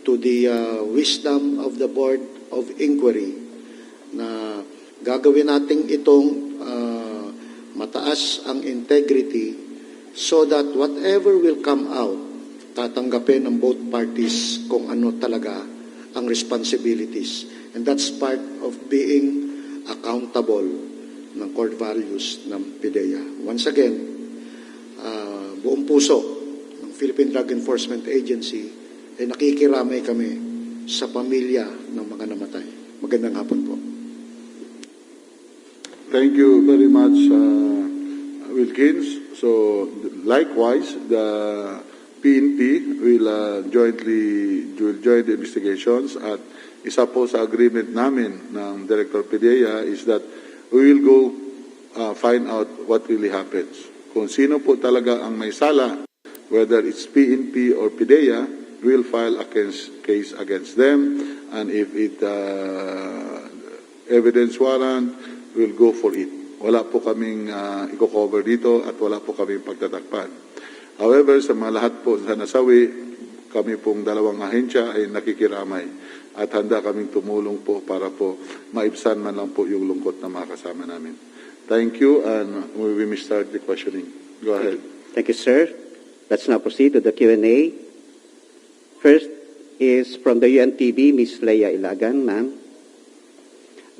to the wisdom of the Board of Inquiry na gagawin natin itong mataas ang integrity so that whatever will come out, tatanggapin ng both parties kung ano talaga ang responsibilities. And that's part of being accountable ng core values ng PDEA. Once again, buong puso ng Philippine Drug Enforcement Agency ay nakikiramay kami sa pamilya ng mga namatay. Magandang hapon po. Thank you very much, Wilkins. So, likewise, the PNP will join the investigations at isa po sa agreement namin ng Director PDEA is that we will go find out what really happens. Kung sino po talaga ang may sala, whether it's PNP or PDEA, we will file a case against them, and if it evidence warrant, we'll go for it. Wala po kaming i-cover dito at wala po kaming pagtatakpan. However, sa mga lahat po sa nasawi, kami pong dalawang ahensya ay nakikiramay at handa kaming tumulong po para po maibsan man lang po yung lungkot na mga kasama namin. Thank you, and we will start the questioning. Go ahead. Thank you, sir. Let's now proceed to the Q&A. First is from the UNTV, Ms. Leia Ilagan, ma'am.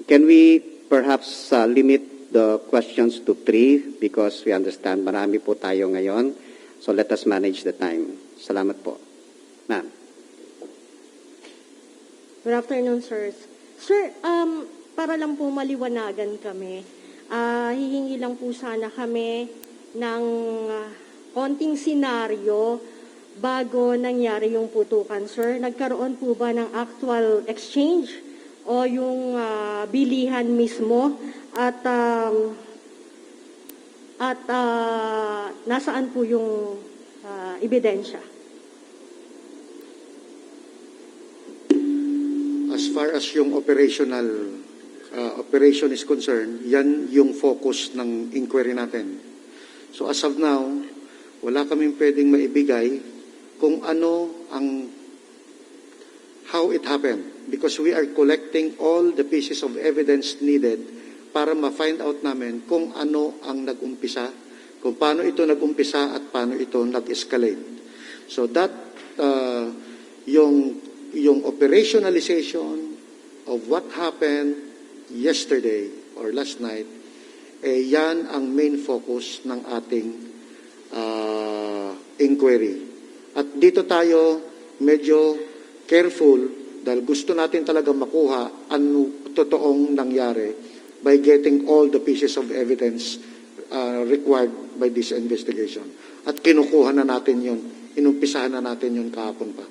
Can we perhaps limit the questions to 3 because we understand marami po tayo ngayon. So let us manage the time. Salamat po. Ma'am. Good afternoon, sirs. Sir, para lang po maliwanagan kami, hihingi lang po sana kami ng konting senaryo bago nangyari yung putukan, sir. Nagkaroon po ba ng actual exchange o yung bilihan mismo at nasaan po yung ebidensya? As far as yung operation is concerned, yan yung focus ng inquiry natin. So as of now, wala kaming pwedeng maibigay kung ano ang how it happened, because we are collecting all the pieces of evidence needed para ma-find out namin kung ano ang nag-umpisa, kung paano ito nag-umpisa at paano ito nag-escalate. So that yung operationalization of what happened yesterday or last night, yan ang main focus ng ating inquiry. At dito tayo medyo careful dahil gusto natin talaga makuha ano totoong nangyari by getting all the pieces of evidence required by this investigation. At kinukuha na natin yun, inumpisahan na natin yun kahapon pa.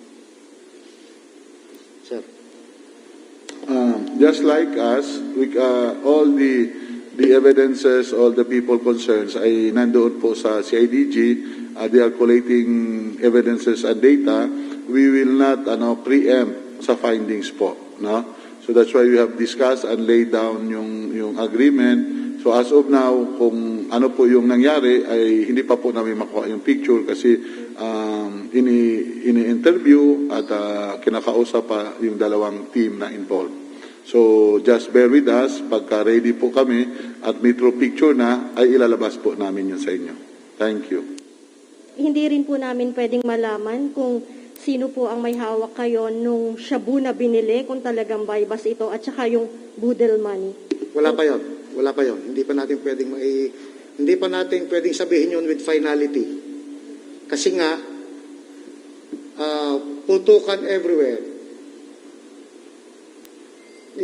Sir. Just like us, all the evidences, all the people concerns ay nandoon po sa CIDG. They are collating evidences and data. We will not preempt sa findings po, no? So that's why we have discussed and laid down yung agreement. So as of now, kung ano po yung nangyari ay hindi pa po namin makuha yung picture kasi ini-interview at kinakausap pa yung dalawang team na involved. So just bear with us, pagka ready po kami at may true picture na ay ilalabas po namin yun sa inyo. Thank you. Hindi rin po namin pwedeng malaman kung sino po ang may hawak kayo nung shabu na binili, kung talagang bypass ito, at saka yung boodle money. Wala pa yon. Wala pa yon. Hindi pa natin pwedeng sabihin yun with finality. Kasi nga, putukan everywhere.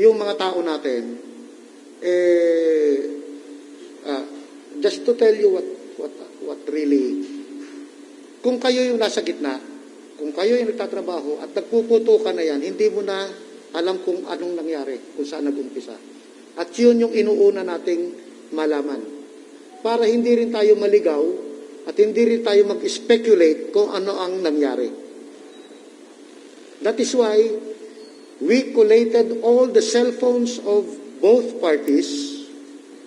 Yung mga tao natin, just to tell you what really, kung kayo yung nasa gitna, kung kayo yung nagtatrabaho at nagpuputukan na yan, hindi mo na alam kung anong nangyari, kung saan nag-umpisa. At yun yung inuuna nating malaman. Para hindi rin tayo maligaw at hindi rin tayo mag-speculate kung ano ang nangyari. That is why we collated all the cell phones of both parties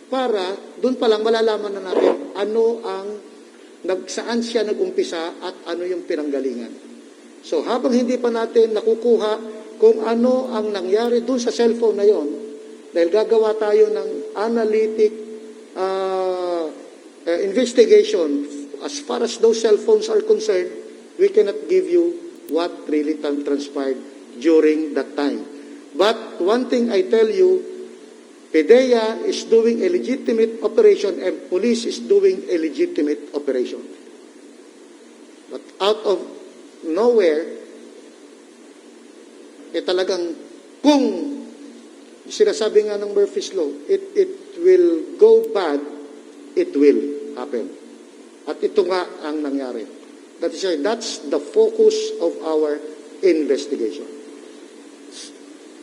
para doon pa lang malalaman na natin ano ang saan siya nag-umpisa at ano yung pinanggalingan. So habang hindi pa natin nakukuha kung ano ang nangyari dun sa cellphone na yon, dahil gagawa tayo ng analytic investigation as far as those cell phones are concerned, we cannot give you what really transpired during that time. But one thing I tell you, PDEA is doing a legitimate operation and police is doing a legitimate operation. But out of nowhere, talagang kung sinasabi nga ng Murphy's Law, it will go bad, it will happen. At ito nga ang nangyari. That's the focus of our investigation.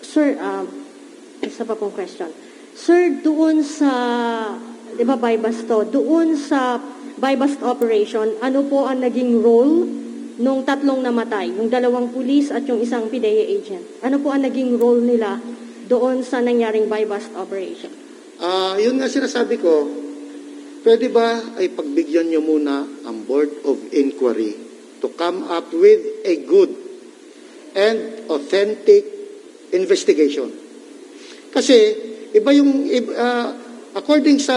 Sir, isa pa pong question. Sir, doon sa, di ba, bypass to, doon sa bypass operation, ano po ang naging role nung tatlong namatay, yung 2 pulis at yung isang PDEA agent? Ano po ang naging role nila doon sa nangyaring bypass operation? Yun nga sinasabi ko, pwede ba ay pagbigyan nyo muna ang Board of Inquiry to come up with a good and authentic investigation? Kasi, iba yung, according sa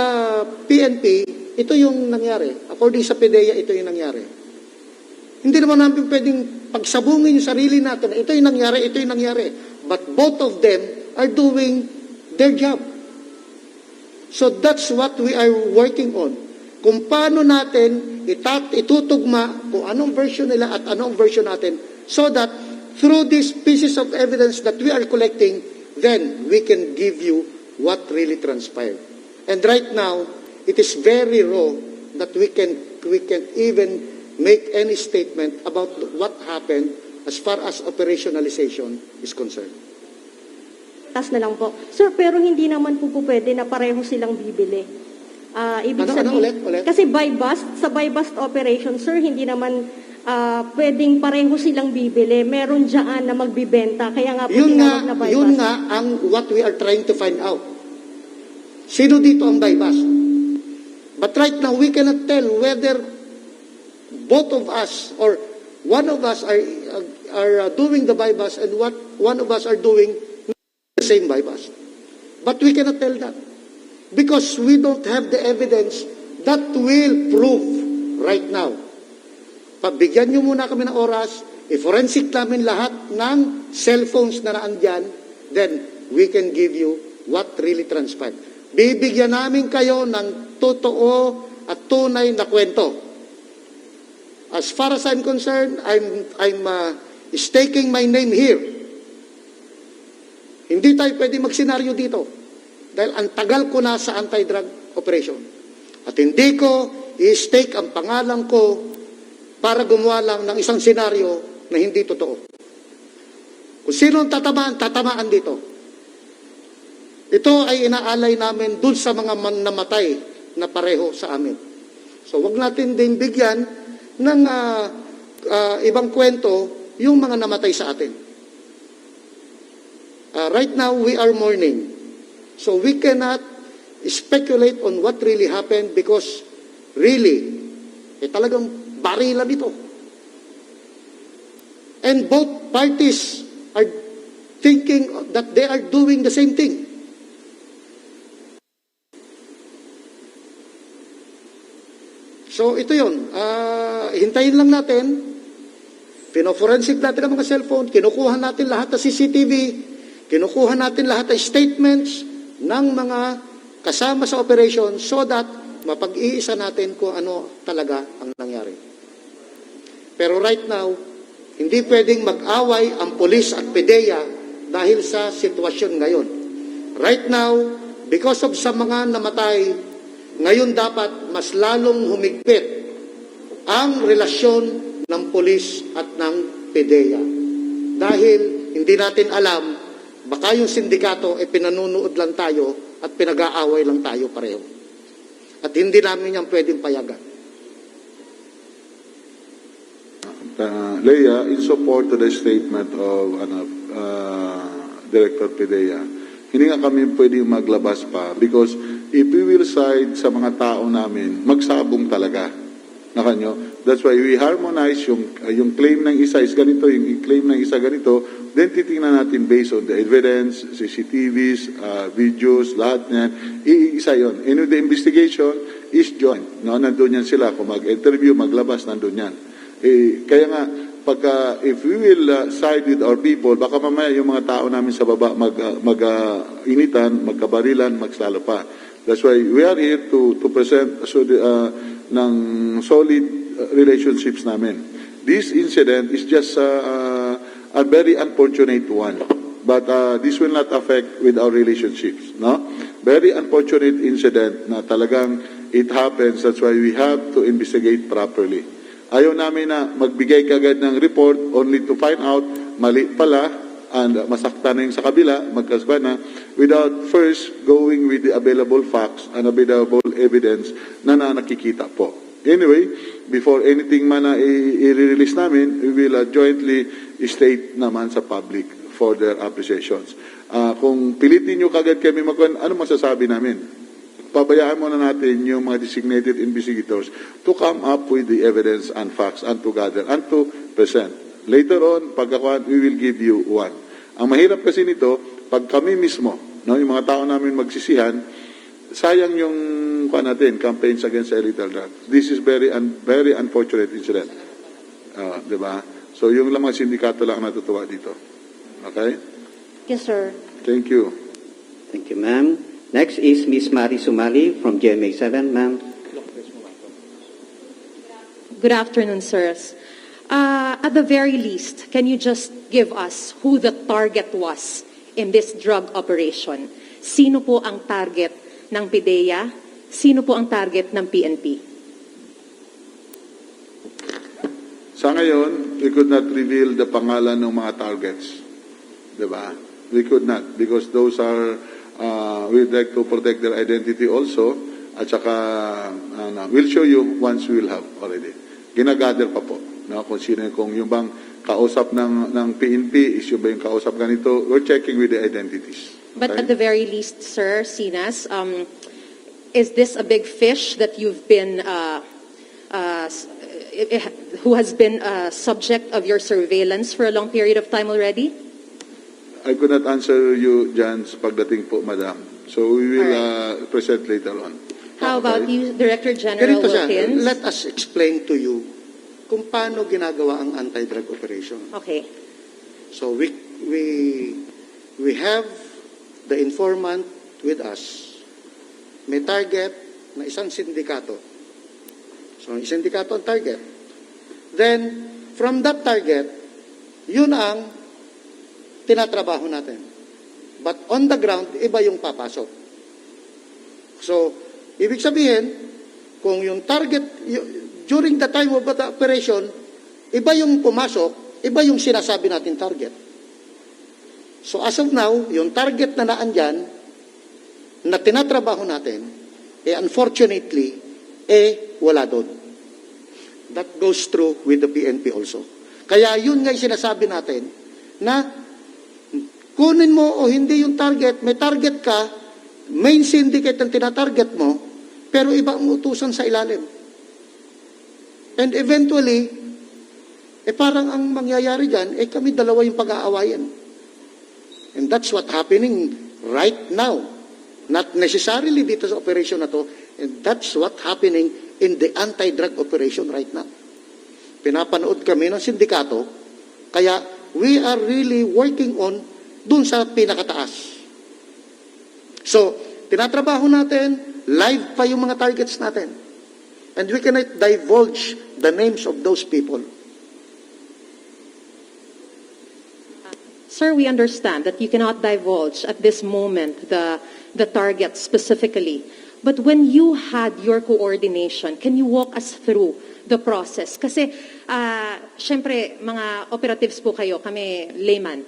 PNP, ito yung nangyari. According sa PDEA, ito yung nangyari. Hindi naman namin pwedeng pagsabungin yung sarili natin. Ito yung nangyari, ito yung nangyari. But both of them are doing their job. So that's what we are working on. Kung paano natin itutugma kung anong version nila at anong version natin so that through these pieces of evidence that we are collecting, then we can give you what really transpired. And right now, it is very raw that we can even make any statement about what happened as far as operationalization is concerned. Tas na lang po. Sir, pero hindi naman po pwede na pareho silang bibili. Ibig sabihin, ulit? Kasi sa buy-bust operation, sir, hindi naman pwedeng pareho silang bibili. Meron dyan na magbibenta. Kaya nga po tinawag na buy-bust. Yun nga ang what we are trying to find out. Sino dito ang buy-bust? But right now, we cannot tell whether both of us or one of us are doing the buy-bust and one of us are doing the same buy-bust. But we cannot tell that because we don't have the evidence that will prove right now. Pagbigyan nyo muna kami ng oras, i-forensic namin lahat ng cellphones na naandyan, then we can give you what really transpired. Bibigyan namin kayo ng totoo at tunay na kwento. As far as I'm concerned, I'm staking my name here. Hindi tayo pwede magsenaryo dito. Dahil ang tagal ko na sa anti-drug operation. At hindi ko i-stake ang pangalan ko para gumawa lang ng isang senaryo na hindi totoo. Kung sino ang tatamaan dito. Ito ay inaalay namin dun sa mga namatay na pareho sa amin. So wag natin din bigyan ng ibang kwento yung mga namatay sa atin. Right now, we are mourning. So we cannot speculate on what really happened because really, talagang barilan ito. And both parties are thinking that they are doing the same thing. So ito yun, hintayin lang natin, pinoforensic natin ang mga cellphone, kinukuha natin lahat ng CCTV, kinukuha natin lahat ng statements ng mga kasama sa operation so that mapag-iisa natin kung ano talaga ang nangyari. Pero right now, hindi pwedeng mag-away ang polis at PDEA dahil sa sitwasyon ngayon. Right now, because of sa mga namatay, ngayon dapat mas lalong humigpit ang relasyon ng polis at ng PDEA. Dahil hindi natin alam, baka yung sindikato ay pinanunood lang tayo at pinag-aaway lang tayo pareho. At hindi namin yan pwedeng payagan. Leia, in support to the statement of Director PDEA, hindi nga kami pwedeng maglabas pa because if we will side sa mga tao namin, magsabong talaga. na kanyo. That's why we harmonize yung claim ng isa is ganito, yung claim ng isa ganito, then titingnan natin based on the evidence, CCTVs, videos, lahat niyan, iisa yon. And the investigation is joint. No? Nandun yan sila. Kung mag-interview, maglabas, nandun yan. Kaya nga, pagka, if we will side with our people, baka mamaya yung mga tao namin sa baba mag-initan, magkabarilan, magslalo pa. That's why we are here to present ng solid relationships namin. This incident is just a very unfortunate one, but this will not affect with our relationships. No, very unfortunate incident na talagang it happens. That's why we have to investigate properly. Ayaw namin na magbigay kagad ng report only to find out mali pala and masaktan na yung sa kabila, magkasba na, without first going with the available facts and available evidence na nakikita po. Anyway, before anything man na i-release namin, we will jointly state naman sa public for their appreciations. Kung pilitin nyo kagad kami ano masasabi namin? Pabayaan muna natin yung mga designated investigators to come up with the evidence and facts and to gather and to present. Later on, pagkakuan, we will give you one. Ang mahirap kasi nito, pag kami mismo, no, yung mga tao namin magsisihan, sayang yung natin, campaigns against illegal drugs. This is very unfortunate incident. Diba? So yung lang mga sindikato lang natutuwa dito. Okay? Yes, sir. Thank you. Thank you, ma'am. Next is Ms. Mari Sumali from GMA7, ma'am. Good afternoon, sirs. At the very least, can you just give us who the target was in this drug operation? Sino po ang target ng PDEA? Sino po ang target ng PNP? Sa ngayon, we could not reveal the pangalan ng mga targets. Diba? We could not because those are, we'd like to protect their identity also. At saka, we'll show you once we will have already. Ginagather pa po. No? Kung yung bang kausap ng PNP, is yung ba yung kausap ganito, we're checking with the identities. But Okay? at the very least, sir, Sinas, is this a big fish that you've been, who has been subject of your surveillance for a long period of time already? I could not answer you dyan sa pagdating po, madam. So we will present later on. How about you, Director General Ganito siya, Wilkins? let us explain to you kung paano ginagawa ang anti-drug operation. Okay. So we have the informant with us. May target na isang sindikato. So isang sindikato ang target. Then from that target, yun ang tinatrabaho natin. But on the ground, iba yung papasok. So ibig sabihin, kung yung target during the time of the operation, iba yung pumasok, iba yung sinasabi natin target. So as of now, yung target na naandyan, na tinatrabaho natin, unfortunately, wala doon. That goes true with the PNP also. Kaya yun nga yung sinasabi natin, na kunin mo o hindi yung target, may target ka, main syndicate ang tinatarget mo, pero iba ang utusan sa ilalim. And eventually, parang ang mangyayari dyan, kami dalawa yung pag-aawayan. And that's what happening right now. Not necessarily dito sa operation na to, and that's what happening in the anti-drug operation right now. Pinapanood kami ng sindikato, kaya we are really working on dun sa pinakataas. So, tinatrabaho natin, live pa yung mga targets natin. And we cannot divulge the names of those people. Sir, we understand that you cannot divulge at this moment the target specifically. But when you had your coordination, can you walk us through the process? Kasi, syempre, mga operatives po kayo, kami layman,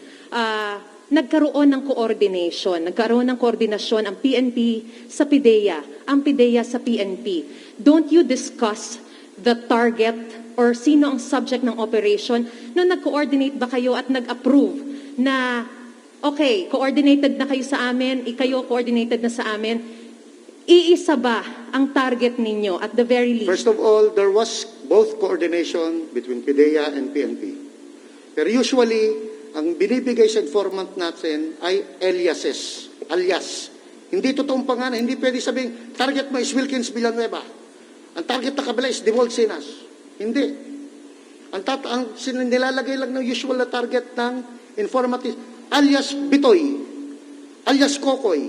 nagkaroon ng coordination, nagkaroon ng koordinasyon ang PNP sa PDEA, ang PDEA sa PNP. Don't you discuss the target or sino ang subject ng operation nung nag-coordinate ba kayo at nag-approve na, okay, coordinated na kayo sa amin, ikayo coordinated na sa amin, iisa ba ang target ninyo at the very least? First of all, there was both coordination between PDEA and PNP. Pero usually, ang binibigay sa informant natin ay aliases, alias. Hindi totoong pangalan, hindi pwede sabihin, target mo is Wilkins Villanueva. Ang target na kabila is Devold Sinas. Hindi. Ang nilalagay lang ng usual na target ng informant is alias Bitoy, alias Kokoy.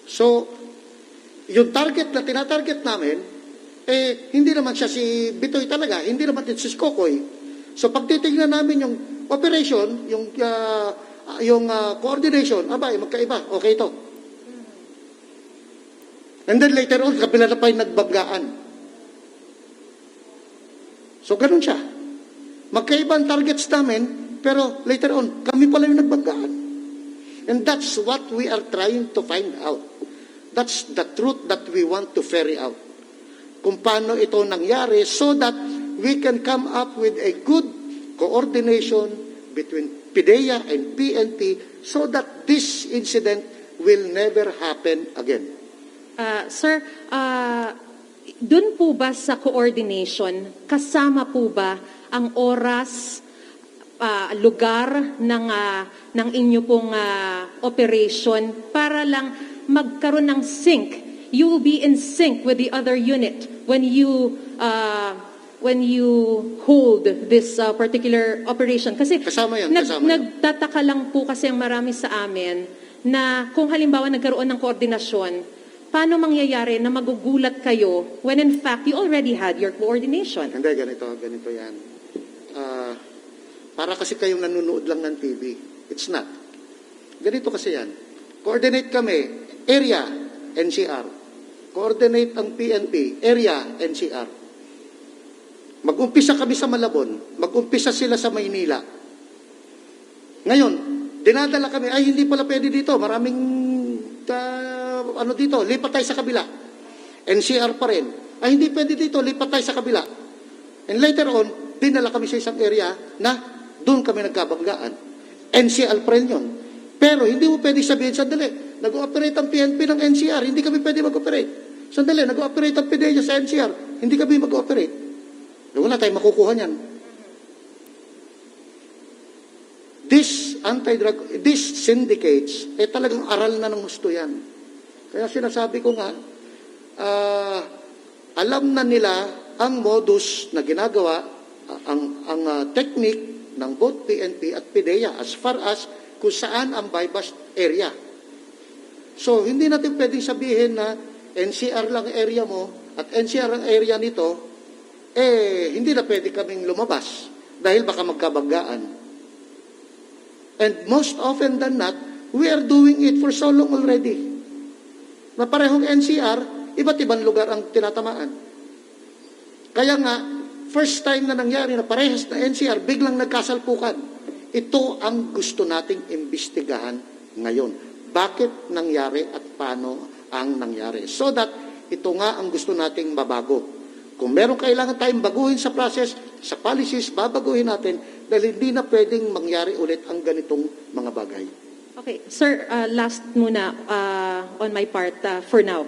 So, yung target na tinatarget namin, hindi naman siya si Bitoy talaga, hindi naman din si Kokoy. So, pag titignan namin yung operation, yung coordination, magkaiba, okay ito. And then later on, kabila na pa yung nagbanggaan. So, ganun siya. Magkaiba ang targets namin, pero later on, kami pala yung nagbanggaan. And that's what we are trying to find out. That's the truth that we want to ferry out. Kung paano ito nangyari so that we can come up with a good coordination between PDEA and PNP so that this incident will never happen again. Sir, dun po ba sa coordination, kasama po ba ang oras, lugar ng inyo pong operation para lang magkaroon ng sync? You will be in sync with the other unit when you hold this particular operation. Kasi Kasama yan, kasama yan. nagtataka lang po kasi ang marami sa amin na kung halimbawa nagkaroon ng koordinasyon, paano mangyayari na magugulat kayo when in fact you already had your coordination? Hindi, ganito yan. Para kasi kayong nanonood lang ng TV. It's not. Ganito kasi yan. Coordinate kami, area, NCR. Coordinate ang PNP, area, NCR. Mag-umpisa kami sa Malabon, mag-umpisa sila sa Maynila. Ngayon, dinadala kami, ay hindi pala pwede dito, maraming dito, lipat tayo sa kabila. NCR pa rin. Ay hindi pwede dito, lipat tayo sa kabila. And later on, dinala kami sa isang area na doon kami nagkabanggaan. NCR pa rin yun. Pero hindi mo pwede sabihin, sandali, nag-ooperate ang PNP ng NCR, hindi kami pwede mag-operate. Sandali, nag-ooperate ang PDEA sa NCR, hindi kami mag-ooperate. Wala tayong makukuha niyan. These syndicates, talagang aral na ng gusto yan. Kaya sinasabi ko nga, alam na nila ang modus na ginagawa, ang technique ng both PNP at PDEA as far as kung saan ang bypass area. So, hindi natin pwedeng sabihin na NCR lang area mo at NCR ang area nito, hindi na pwede kaming lumabas dahil baka magkabanggaan. And most often than not, we are doing it for so long already. Na parehong NCR, iba't ibang lugar ang tinatamaan. Kaya nga, first time na nangyari na parehas na NCR, biglang nagkasalpukan. Ito ang gusto nating imbestigahan ngayon. Bakit nangyari at paano ang nangyari? So that ito nga ang gusto nating mabago. Kung meron kailangan tayong baguhin sa process, sa policies, babaguhin natin dahil hindi na pwedeng mangyari ulit ang ganitong mga bagay. Okay, sir, last muna on my part for now.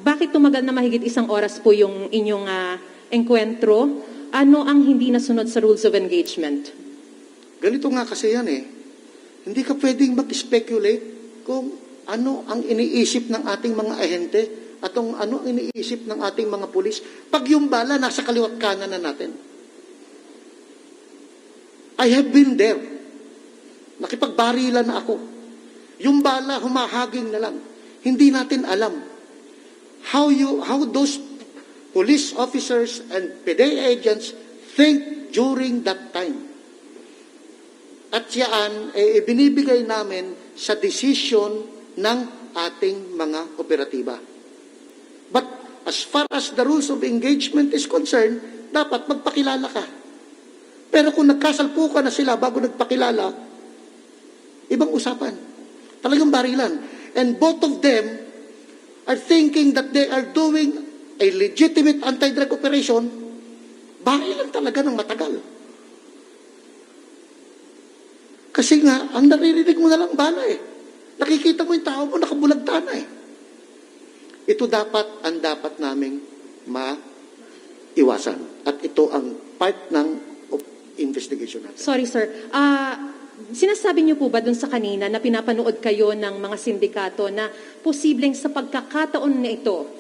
Bakit tumagal na mahigit isang oras po yung inyong enkwentro? Ano ang hindi nasunod sa rules of engagement? Ganito nga kasi yan Hindi ka pwedeng mag-speculate kung ano ang iniisip ng ating mga ahente at ano ang iniisip ng ating mga pulis pag yung bala nasa kaliwat kanan na natin. I have been there. Nakipagbarilan na ako. Yung bala, humahaging na lang. Hindi natin alam how those police officers and PDEA agents think during that time. At yan, binibigay namin sa decision ng ating mga operatiba. But as far as the rules of engagement is concerned, dapat magpakilala ka. Pero kung nagkasalpukan na sila bago nagpakilala, ibang usapan. Talagang barilan. And both of them are thinking that they are doing a legitimate anti-drug operation, barilan talaga ng matagal. Kasi nga, ang naririnig mo na lang bala Nakikita mo yung tao mo, nakabulagta na Ito ang dapat naming iwasan. At ito ang part ng investigation natin. Sorry, sir. Sinasabi niyo po ba dun sa kanina na pinapanood kayo ng mga sindikato na posibleng sa pagkakataon na ito,